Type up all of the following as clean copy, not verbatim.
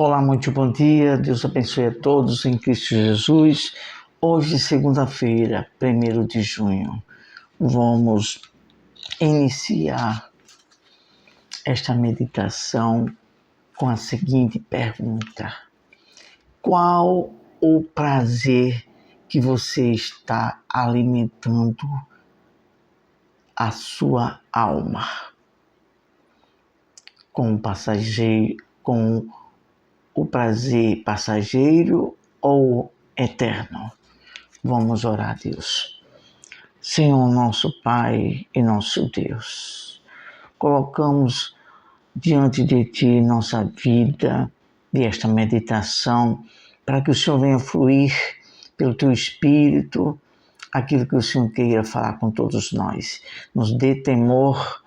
Olá, muito bom dia. Deus abençoe a todos em Cristo Jesus. Hoje, segunda-feira, 1º de junho, vamos iniciar esta meditação com a seguinte pergunta: qual o prazer que você está alimentando a sua alma? Com o prazer passageiro ou eterno? Vamos orar a Deus. Senhor, nosso Pai e nosso Deus, colocamos diante de Ti nossa vida e esta meditação para que o Senhor venha fluir pelo Teu Espírito aquilo que o Senhor queira falar com todos nós. Nos dê temor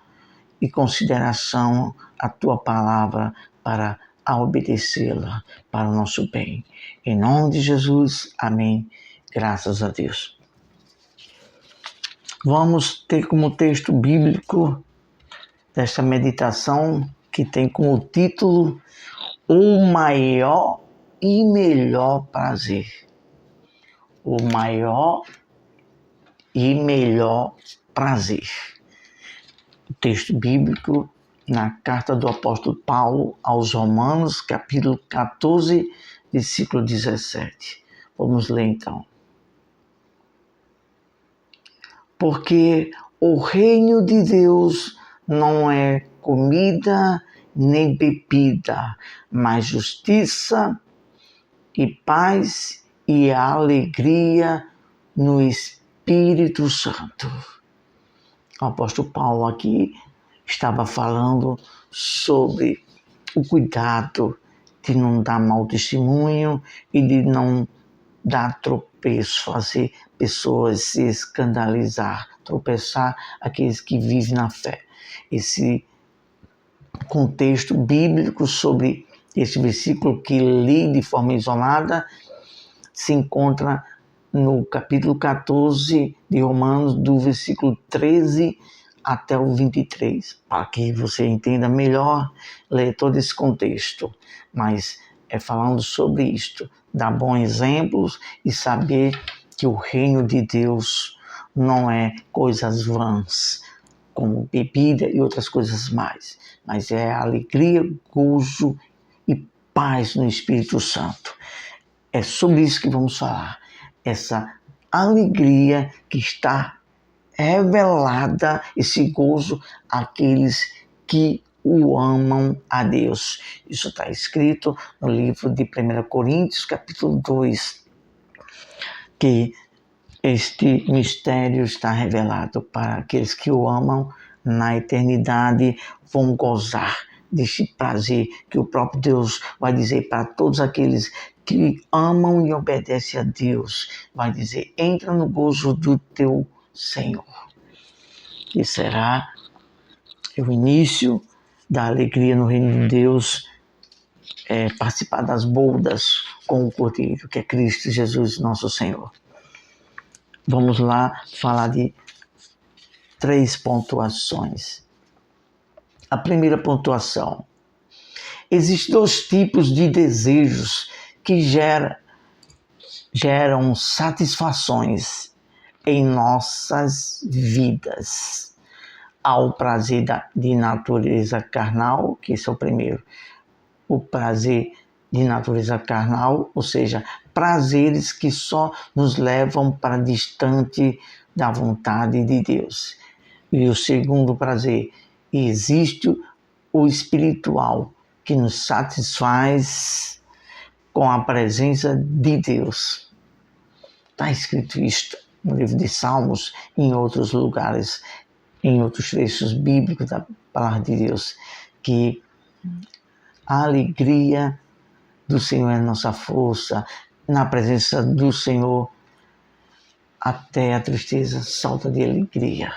e consideração à Tua palavra para obedecê-la para o nosso bem. Em nome de Jesus, amém. Graças a Deus. Vamos ter como texto bíblico desta meditação, que tem como título O Maior e Melhor Prazer. O maior e melhor prazer. O texto bíblico na carta do apóstolo Paulo aos Romanos, capítulo 14, versículo 17. Vamos ler então. Porque o reino de Deus não é comida nem bebida, mas justiça e paz e alegria no Espírito Santo. O apóstolo Paulo aqui estava falando sobre o cuidado de não dar mau testemunho e de não dar tropeço, fazer pessoas se escandalizar, tropeçar aqueles que vivem na fé. Esse contexto bíblico sobre este versículo que li de forma isolada se encontra no capítulo 14 de Romanos, do versículo 13 até o 23, para que você entenda melhor, ler todo esse contexto. Mas é falando sobre isto, dar bons exemplos e saber que o reino de Deus não é coisas vãs, como bebida e outras coisas mais, mas é alegria, gozo e paz no Espírito Santo. É sobre isso que vamos falar, essa alegria que está revelada, esse gozo àqueles que o amam a Deus. Isso está escrito no livro de 1 Coríntios, capítulo 2, que este mistério está revelado para aqueles que o amam na eternidade, vão gozar deste prazer que o próprio Deus vai dizer para todos aqueles que amam e obedecem a Deus. Vai dizer: entra no gozo do teu Senhor. E será o início da alegria no reino de Deus, participar das bodas com o Cordeiro, que é Cristo Jesus, nosso Senhor. Vamos lá falar de 3 pontuações. A primeira pontuação: existem 2 tipos de desejos que geram satisfações em nossas vidas. Há o prazer de natureza carnal, que esse é o primeiro. O prazer de natureza carnal, ou seja, prazeres que só nos levam para distante da vontade de Deus. E o segundo prazer, existe o espiritual, que nos satisfaz com a presença de Deus. Está escrito isto no livro de Salmos, em outros lugares, em outros trechos bíblicos da palavra de Deus, que a alegria do Senhor é nossa força. Na presença do Senhor, até a tristeza salta de alegria.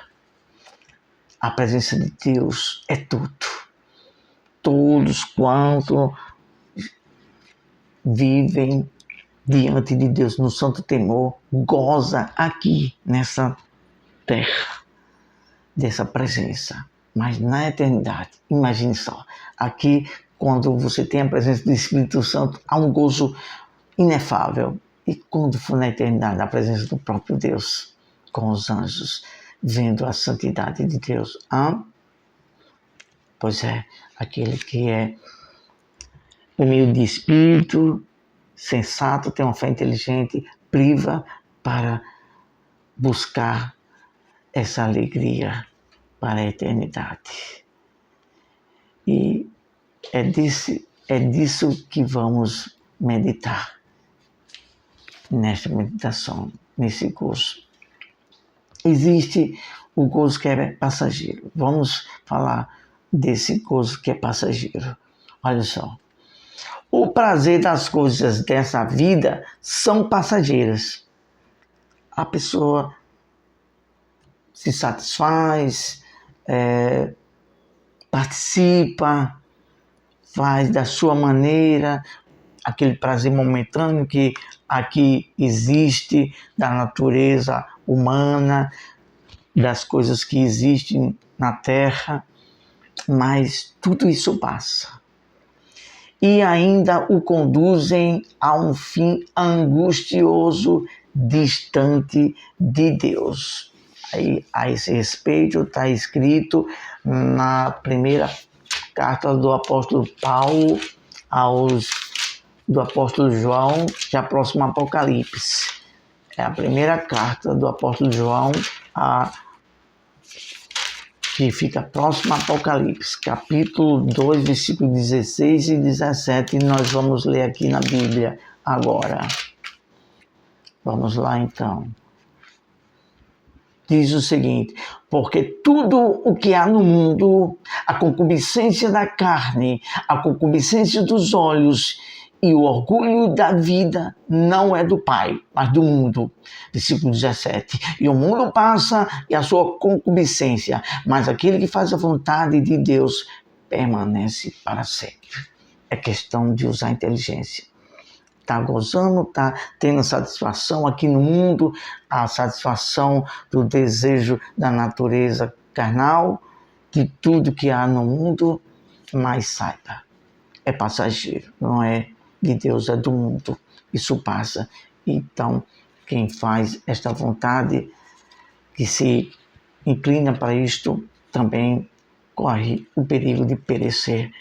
A presença de Deus é tudo. Todos quanto vivem diante de Deus no santo temor, goza aqui nessa terra dessa presença. Mas na eternidade, imagine só, aqui quando você tem a presença do Espírito Santo, há um gozo inefável. E quando for na eternidade, a presença do próprio Deus, com os anjos, vendo a santidade de Deus. Pois é, aquele que é humilde de espírito, sensato, tem uma fé inteligente, priva para buscar essa alegria para a eternidade. E é disso que vamos meditar nesta meditação, nesse gozo. Existe o gozo que é passageiro. Vamos falar desse gozo que é passageiro. Olha só. O prazer das coisas dessa vida são passageiras. A pessoa se satisfaz, participa, faz da sua maneira, aquele prazer momentâneo que aqui existe, da natureza humana, das coisas que existem na Terra, mas tudo isso passa. E ainda o conduzem a um fim angustioso, distante de Deus. Aí, a esse respeito, está escrito na primeira carta do apóstolo Paulo do apóstolo João, já próximo ao Apocalipse. É a primeira carta do apóstolo João, que fica próximo ao Apocalipse, capítulo 2, versículos 16 e 17, nós vamos ler aqui na Bíblia agora. Vamos lá então. Diz o seguinte: porque tudo o que há no mundo, a concupiscência da carne, a concupiscência dos olhos e o orgulho da vida não é do Pai, mas do mundo. Versículo 17. E o mundo passa e a sua concupiscência, mas aquele que faz a vontade de Deus permanece para sempre. É questão de usar a inteligência. Está gozando, está tendo satisfação aqui no mundo, a satisfação do desejo da natureza carnal, de tudo que há no mundo, mas saiba, é passageiro, não é de Deus, é do mundo. Isso passa. Então, quem faz esta vontade, que se inclina para isto, também corre o perigo de perecer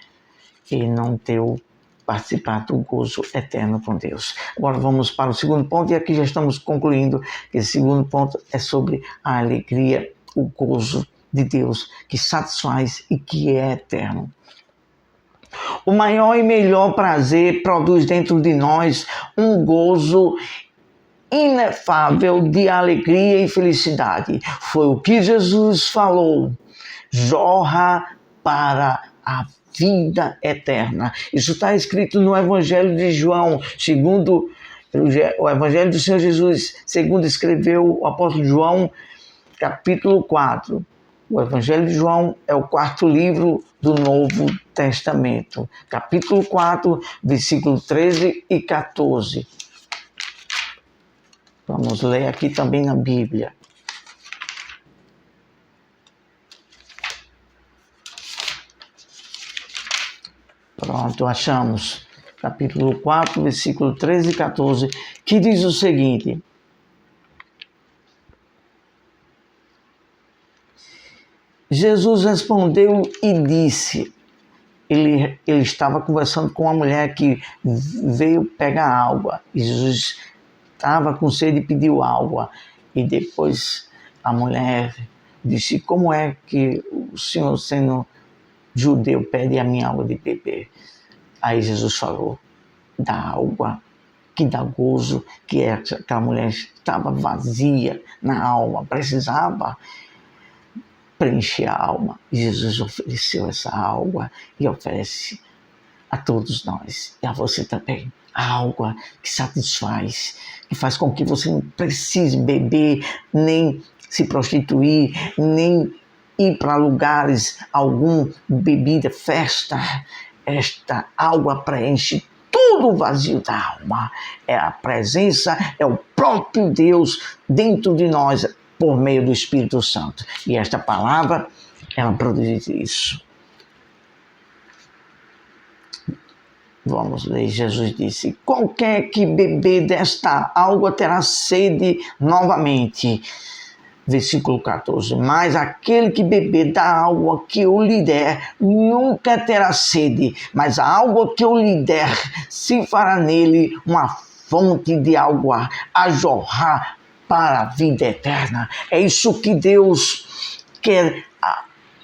e não ter o participar do gozo eterno com Deus. Agora vamos para o segundo ponto, e aqui já estamos concluindo. Esse segundo ponto é sobre a alegria, o gozo de Deus, que satisfaz e que é eterno. O maior e melhor prazer produz dentro de nós um gozo inefável de alegria e felicidade. Foi o que Jesus falou: jorra para a vida eterna. Isso está escrito no Evangelho de João, segundo o Evangelho do Senhor Jesus, segundo escreveu o apóstolo João, capítulo 4. O Evangelho de João é o quarto livro do Novo Testamento. Capítulo 4, versículo 13 e 14. Vamos ler aqui também na Bíblia. Pronto, achamos. Capítulo 4, versículo 13 e 14, que diz o seguinte: Jesus respondeu e disse, ele estava conversando com uma mulher que veio pegar água. Jesus estava com sede e pediu água. E depois a mulher disse: como é que o senhor, sendo judeu, pede a minha água de beber? Aí Jesus falou da água que dá gozo, que aquela mulher estava vazia na alma, precisava preencher a alma. Jesus ofereceu essa água e oferece a todos nós, e a você também. A água que satisfaz, que faz com que você não precise beber, nem se prostituir, nem ir para lugares, algum bebida, festa. Esta água preenche todo o vazio da alma. É a presença, é o próprio Deus dentro de nós, por meio do Espírito Santo. E esta palavra, ela produz isso. Vamos ler, Jesus disse: qualquer que beber desta água terá sede novamente. Versículo 14, mas aquele que beber da água que eu lhe der, nunca terá sede, mas a água que eu lhe der, se fará nele uma fonte de água a jorrar para a vida eterna. É isso que Deus quer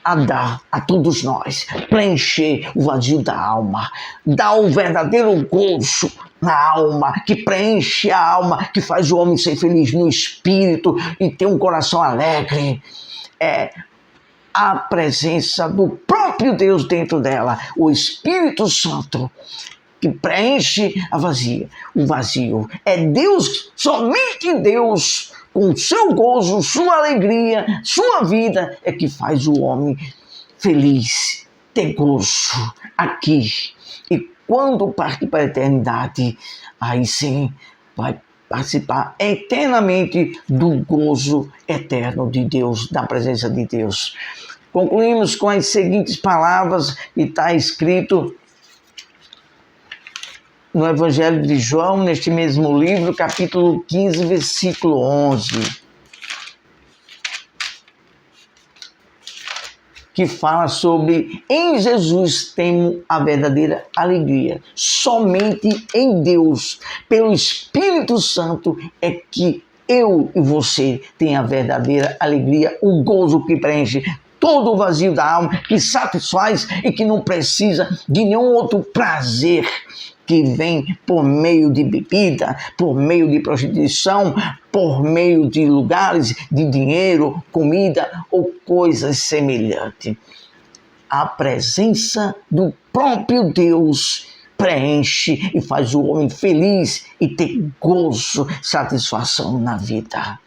a dar a todos nós, preencher o vazio da alma, dar o verdadeiro gozo na alma, que preenche a alma, que faz o homem ser feliz no espírito e ter um coração alegre. É a presença do próprio Deus dentro dela, o Espírito Santo, que preenche o vazio. É Deus, somente Deus, com seu gozo, sua alegria, sua vida, é que faz o homem feliz, ter gozo aqui. E quando parte para a eternidade, aí sim vai participar eternamente do gozo eterno de Deus, da presença de Deus. Concluímos com as seguintes palavras, e está escrito no Evangelho de João, neste mesmo livro, capítulo 15, versículo 11, que fala sobre: em Jesus temos a verdadeira alegria. Somente em Deus, pelo Espírito Santo, é que eu e você tem a verdadeira alegria, o gozo que preenche todo o vazio da alma, que satisfaz e que não precisa de nenhum outro prazer que vem por meio de bebida, por meio de prostituição, por meio de lugares de dinheiro, comida ou coisas semelhantes. A presença do próprio Deus preenche e faz o homem feliz e ter gozo, satisfação na vida.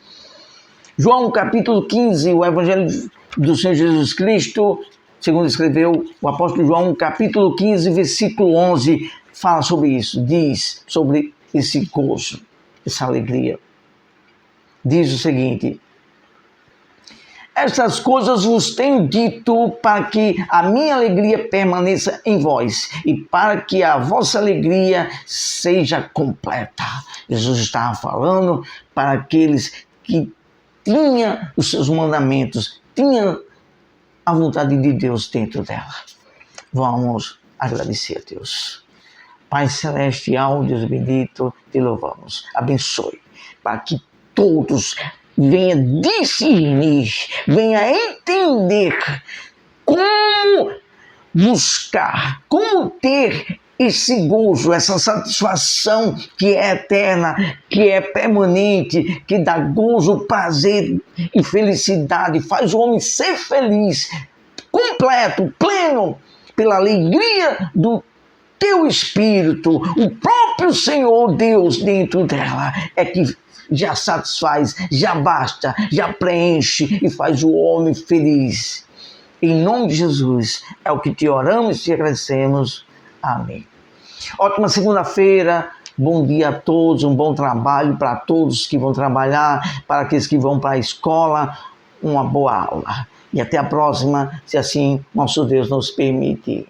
João capítulo 15, o Evangelho do Senhor Jesus Cristo, segundo escreveu o apóstolo João, capítulo 15, versículo 11, fala sobre isso, diz sobre esse gozo, essa alegria. Diz o seguinte: estas coisas vos tenho dito para que a minha alegria permaneça em vós e para que a vossa alegria seja completa. Jesus estava falando para aqueles que tinham os seus mandamentos, tinham a vontade de Deus dentro dela. Vamos agradecer a Deus. Pai celestial, Deus bendito, te louvamos. Abençoe para que todos venham discernir, venham entender como buscar, como ter esse gozo, essa satisfação que é eterna, que é permanente, que dá gozo, prazer e felicidade, faz o homem ser feliz, completo, pleno, pela alegria do teu Espírito, o próprio Senhor Deus dentro dela, é que já satisfaz, já basta, já preenche e faz o homem feliz. Em nome de Jesus, é o que te oramos e te agradecemos. Amém. Ótima segunda-feira, bom dia a todos, um bom trabalho para todos que vão trabalhar, para aqueles que vão para a escola, uma boa aula. E até a próxima, se assim nosso Deus nos permite.